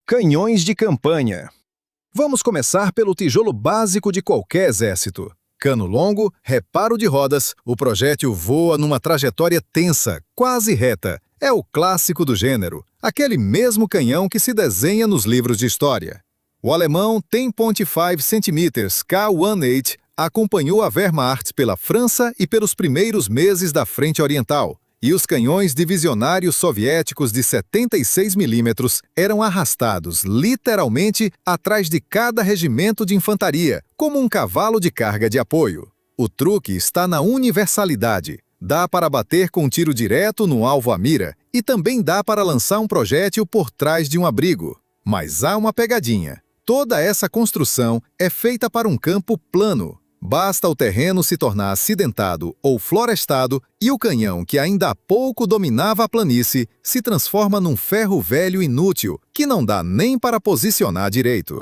Canhões de campanha. Vamos começar pelo tijolo básico de qualquer exército. Cano longo, reparo de rodas, o projétil voa numa trajetória tensa, quase reta. É o clássico do gênero, aquele mesmo canhão que se desenha nos livros de história. O alemão 10.5 cm K18 acompanhou a Wehrmacht pela França e pelos primeiros meses da Frente Oriental. E os canhões divisionários soviéticos de 76 mm eram arrastados, literalmente, atrás de cada regimento de infantaria, como um cavalo de carga de apoio. O truque está na universalidade. Dá para bater com um tiro direto no alvo à mira e também dá para lançar um projétil por trás de um abrigo. Mas há uma pegadinha. Toda essa construção é feita para um campo plano. Basta o terreno se tornar acidentado ou florestado e o canhão, que ainda há pouco dominava a planície, se transforma num ferro velho inútil, que não dá nem para posicionar direito.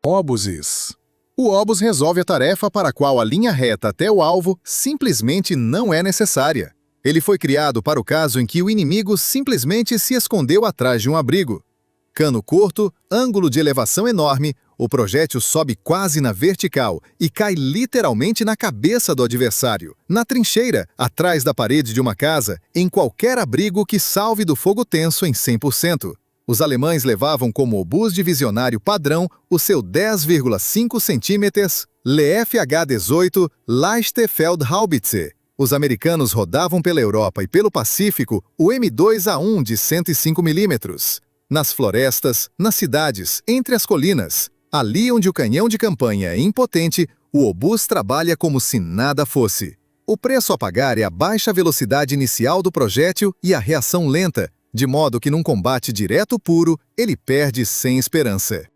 Obuses. O obus resolve a tarefa para a qual a linha reta até o alvo simplesmente não é necessária. Ele foi criado para o caso em que o inimigo simplesmente se escondeu atrás de um abrigo. Cano curto, ângulo de elevação enorme, o projétil sobe quase na vertical e cai literalmente na cabeça do adversário, na trincheira, atrás da parede de uma casa, em qualquer abrigo que salve do fogo tenso em 100%. Os alemães levavam como obus divisionário padrão o seu 10,5 cm LFH-18 Leichte Feldhaubitze. Os americanos rodavam pela Europa e pelo Pacífico o M2A1 de 105 mm. Nas florestas, nas cidades, entre as colinas. Ali onde o canhão de campanha é impotente, o obus trabalha como se nada fosse. O preço a pagar é a baixa velocidade inicial do projétil e a reação lenta, de modo que num combate direto puro, ele perde sem esperança.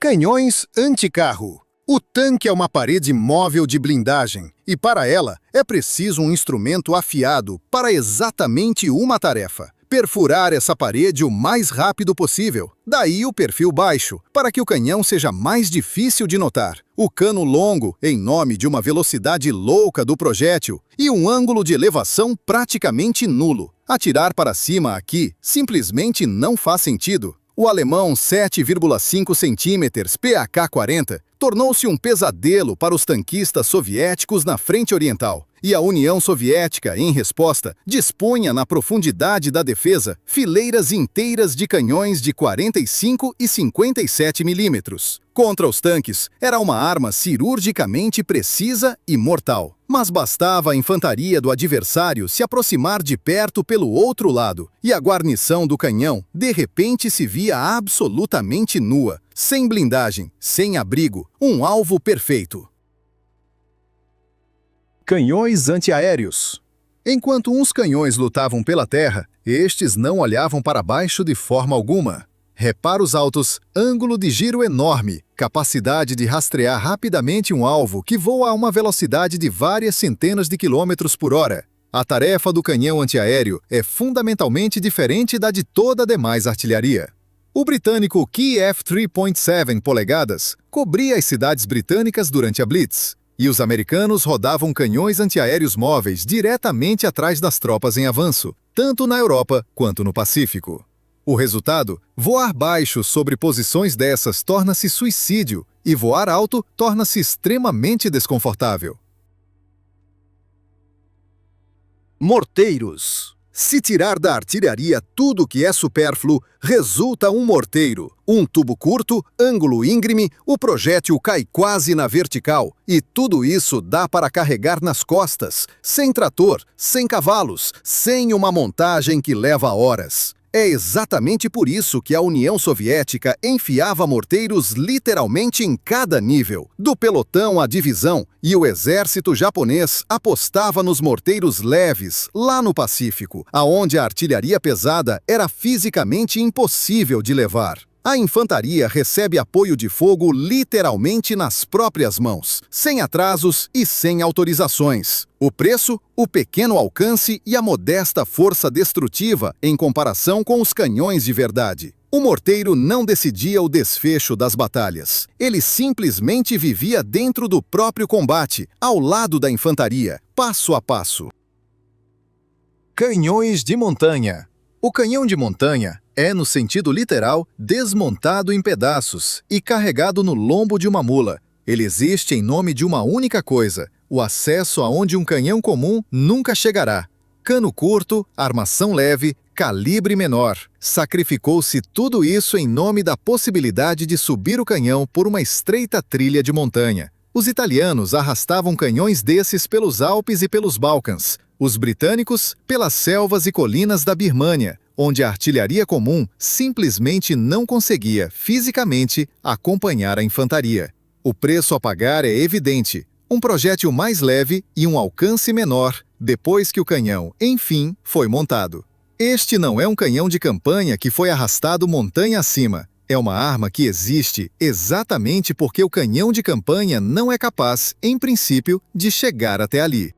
Canhões anticarro. O tanque é uma parede móvel de blindagem, e para ela é preciso um instrumento afiado para exatamente uma tarefa: perfurar essa parede o mais rápido possível. Daí o perfil baixo, para que o canhão seja mais difícil de notar. O cano longo, em nome de uma velocidade louca do projétil, e um ângulo de elevação praticamente nulo. Atirar para cima aqui simplesmente não faz sentido. O alemão 7,5 cm PAK-40 tornou-se um pesadelo para os tanquistas soviéticos na Frente Oriental. E a União Soviética, em resposta, dispunha na profundidade da defesa fileiras inteiras de canhões de 45 e 57 mm. Contra os tanques, era uma arma cirurgicamente precisa e mortal. Mas bastava a infantaria do adversário se aproximar de perto pelo outro lado, e a guarnição do canhão, de repente, se via absolutamente nua, sem blindagem, sem abrigo, um alvo perfeito. Canhões antiaéreos. Enquanto uns canhões lutavam pela terra, estes não olhavam para baixo de forma alguma. Reparos altos, ângulo de giro enorme, capacidade de rastrear rapidamente um alvo que voa a uma velocidade de várias centenas de quilômetros por hora. A tarefa do canhão antiaéreo é fundamentalmente diferente da de toda a demais artilharia. O britânico Kiev 3.7 polegadas cobria as cidades britânicas durante a Blitz. E os americanos rodavam canhões antiaéreos móveis diretamente atrás das tropas em avanço, tanto na Europa quanto no Pacífico. O resultado? Voar baixo sobre posições dessas torna-se suicídio, e voar alto torna-se extremamente desconfortável. Morteiros. Se tirar da artilharia tudo que é supérfluo, resulta um morteiro. Um tubo curto, ângulo íngreme, o projétil cai quase na vertical. E tudo isso dá para carregar nas costas, sem trator, sem cavalos, sem uma montagem que leva horas. É exatamente por isso que a União Soviética enfiava morteiros literalmente em cada nível, do pelotão à divisão, e o exército japonês apostava nos morteiros leves, lá no Pacífico, aonde a artilharia pesada era fisicamente impossível de levar. A infantaria recebe apoio de fogo literalmente nas próprias mãos, sem atrasos e sem autorizações. O preço? O pequeno alcance e a modesta força destrutiva em comparação com os canhões de verdade. O morteiro não decidia o desfecho das batalhas. Ele simplesmente vivia dentro do próprio combate, ao lado da infantaria, passo a passo. Canhões de montanha. O canhão de montanha é, no sentido literal, desmontado em pedaços e carregado no lombo de uma mula. Ele existe em nome de uma única coisa: o acesso aonde um canhão comum nunca chegará. Cano curto, armação leve, calibre menor. Sacrificou-se tudo isso em nome da possibilidade de subir o canhão por uma estreita trilha de montanha. Os italianos arrastavam canhões desses pelos Alpes e pelos Balcãs. Os britânicos, pelas selvas e colinas da Birmânia, onde a artilharia comum simplesmente não conseguia, fisicamente, acompanhar a infantaria. O preço a pagar é evidente: um projétil mais leve e um alcance menor, depois que o canhão, enfim, foi montado. Este não é um canhão de campanha que foi arrastado montanha acima. É uma arma que existe exatamente porque o canhão de campanha não é capaz, em princípio, de chegar até ali.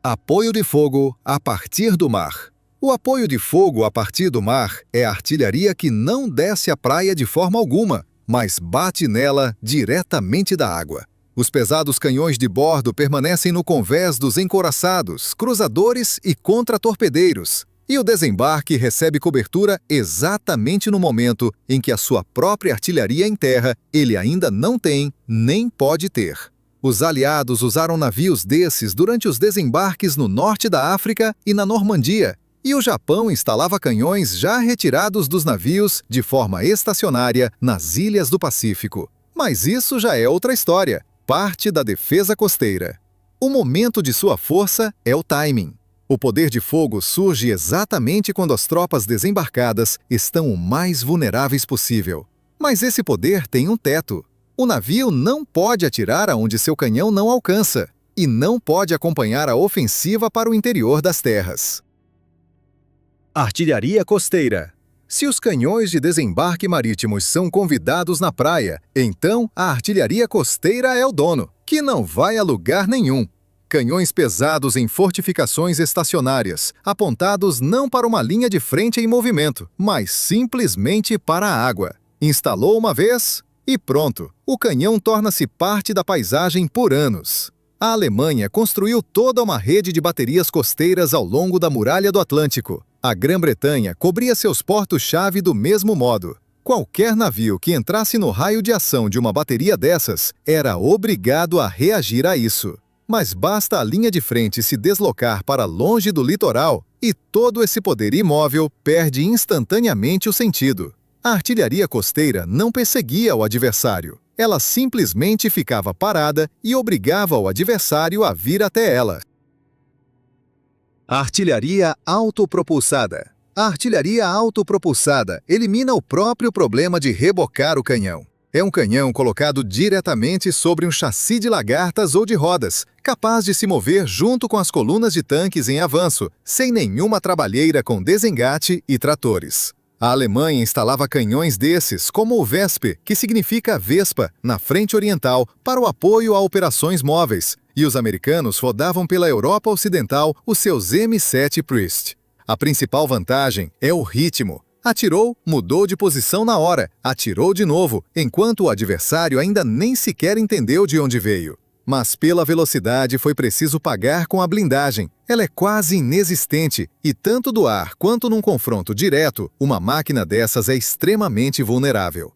Apoio de fogo a partir do mar. O apoio de fogo a partir do mar é a artilharia que não desce à praia de forma alguma, mas bate nela diretamente da água. Os pesados canhões de bordo permanecem no convés dos encouraçados, cruzadores e contratorpedeiros, e o desembarque recebe cobertura exatamente no momento em que a sua própria artilharia em terra ele ainda não tem, nem pode ter. Os aliados usaram navios desses durante os desembarques no norte da África e na Normandia, e o Japão instalava canhões já retirados dos navios de forma estacionária nas ilhas do Pacífico. Mas isso já é outra história, parte da defesa costeira. O momento de sua força é o timing. O poder de fogo surge exatamente quando as tropas desembarcadas estão o mais vulneráveis possível. Mas esse poder tem um teto. O navio não pode atirar aonde seu canhão não alcança, e não pode acompanhar a ofensiva para o interior das terras. Artilharia costeira. Se os canhões de desembarque marítimos são convidados na praia, então a artilharia costeira é o dono, que não vai a lugar nenhum. Canhões pesados em fortificações estacionárias, apontados não para uma linha de frente em movimento, mas simplesmente para a água. Instalou uma vez e pronto, o canhão torna-se parte da paisagem por anos. A Alemanha construiu toda uma rede de baterias costeiras ao longo da Muralha do Atlântico. A Grã-Bretanha cobria seus portos-chave do mesmo modo. Qualquer navio que entrasse no raio de ação de uma bateria dessas era obrigado a reagir a isso. Mas basta a linha de frente se deslocar para longe do litoral e todo esse poder imóvel perde instantaneamente o sentido. A artilharia costeira não perseguia o adversário. Ela simplesmente ficava parada e obrigava o adversário a vir até ela. Artilharia autopropulsada. A artilharia autopropulsada elimina o próprio problema de rebocar o canhão. É um canhão colocado diretamente sobre um chassi de lagartas ou de rodas, capaz de se mover junto com as colunas de tanques em avanço, sem nenhuma trabalheira com desengate e tratores. A Alemanha instalava canhões desses, como o Vespe, que significa Vespa, na frente oriental, para o apoio a operações móveis, e os americanos rodavam pela Europa Ocidental os seus M7 Priest. A principal vantagem é o ritmo. Atirou, mudou de posição na hora, atirou de novo, enquanto o adversário ainda nem sequer entendeu de onde veio. Mas pela velocidade foi preciso pagar com a blindagem. Ela é quase inexistente e tanto do ar quanto num confronto direto, uma máquina dessas é extremamente vulnerável.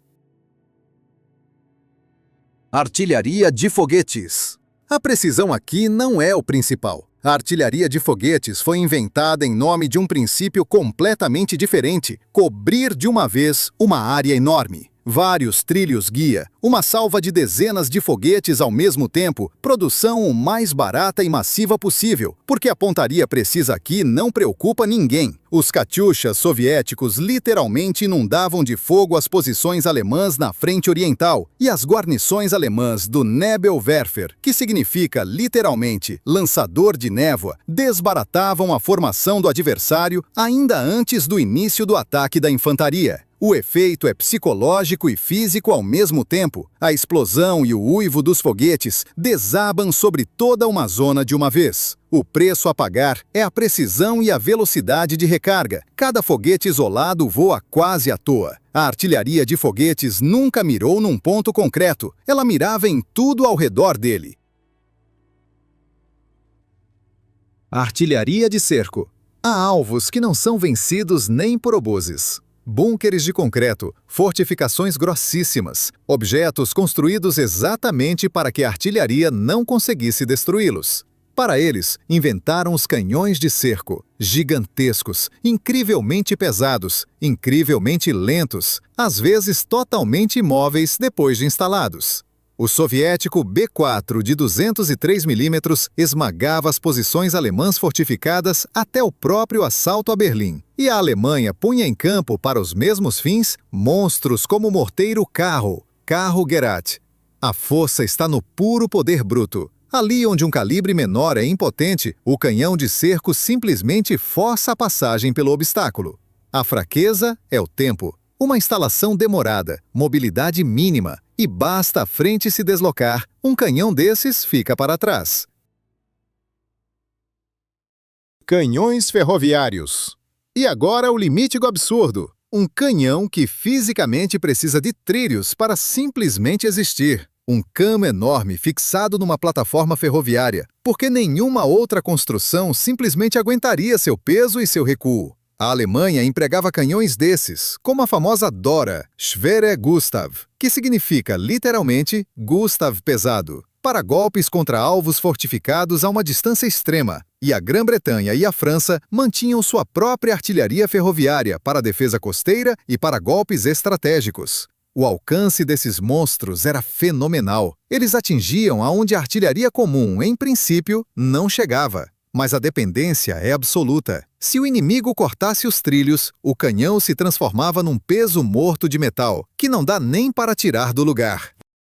Artilharia de foguetes. A precisão aqui não é o principal. A artilharia de foguetes foi inventada em nome de um princípio completamente diferente: cobrir de uma vez uma área enorme. Vários trilhos guia, uma salva de dezenas de foguetes ao mesmo tempo, produção o mais barata e massiva possível, porque a pontaria precisa aqui não preocupa ninguém. Os Katyushas soviéticos literalmente inundavam de fogo as posições alemãs na frente oriental, e as guarnições alemãs do Nebelwerfer, que significa literalmente lançador de névoa, desbaratavam a formação do adversário ainda antes do início do ataque da infantaria. O efeito é psicológico e físico ao mesmo tempo. A explosão e o uivo dos foguetes desabam sobre toda uma zona de uma vez. O preço a pagar é a precisão e a velocidade de recarga. Cada foguete isolado voa quase à toa. A artilharia de foguetes nunca mirou num ponto concreto. Ela mirava em tudo ao redor dele. Artilharia de cerco. Há alvos que não são vencidos nem por obuses. Búnkeres de concreto, fortificações grossíssimas, objetos construídos exatamente para que a artilharia não conseguisse destruí-los. Para eles, inventaram os canhões de cerco, gigantescos, incrivelmente pesados, incrivelmente lentos, às vezes totalmente imóveis depois de instalados. O soviético B-4 de 203 mm esmagava as posições alemãs fortificadas até o próprio assalto a Berlim. E a Alemanha punha em campo para os mesmos fins monstros como o morteiro Carro Gerät. A força está no puro poder bruto. Ali onde um calibre menor é impotente, o canhão de cerco simplesmente força a passagem pelo obstáculo. A fraqueza é o tempo. Uma instalação demorada, mobilidade mínima, e basta a frente se deslocar, um canhão desses fica para trás. Canhões ferroviários. E agora o limite do absurdo. Um canhão que fisicamente precisa de trilhos para simplesmente existir. Um cano enorme fixado numa plataforma ferroviária, porque nenhuma outra construção simplesmente aguentaria seu peso e seu recuo. A Alemanha empregava canhões desses, como a famosa Dora, Schwere Gustav, que significa literalmente Gustav pesado, para golpes contra alvos fortificados a uma distância extrema, e a Grã-Bretanha e a França mantinham sua própria artilharia ferroviária para a defesa costeira e para golpes estratégicos. O alcance desses monstros era fenomenal. Eles atingiam aonde a artilharia comum, em princípio, não chegava. Mas a dependência é absoluta. Se o inimigo cortasse os trilhos, o canhão se transformava num peso morto de metal, que não dá nem para tirar do lugar.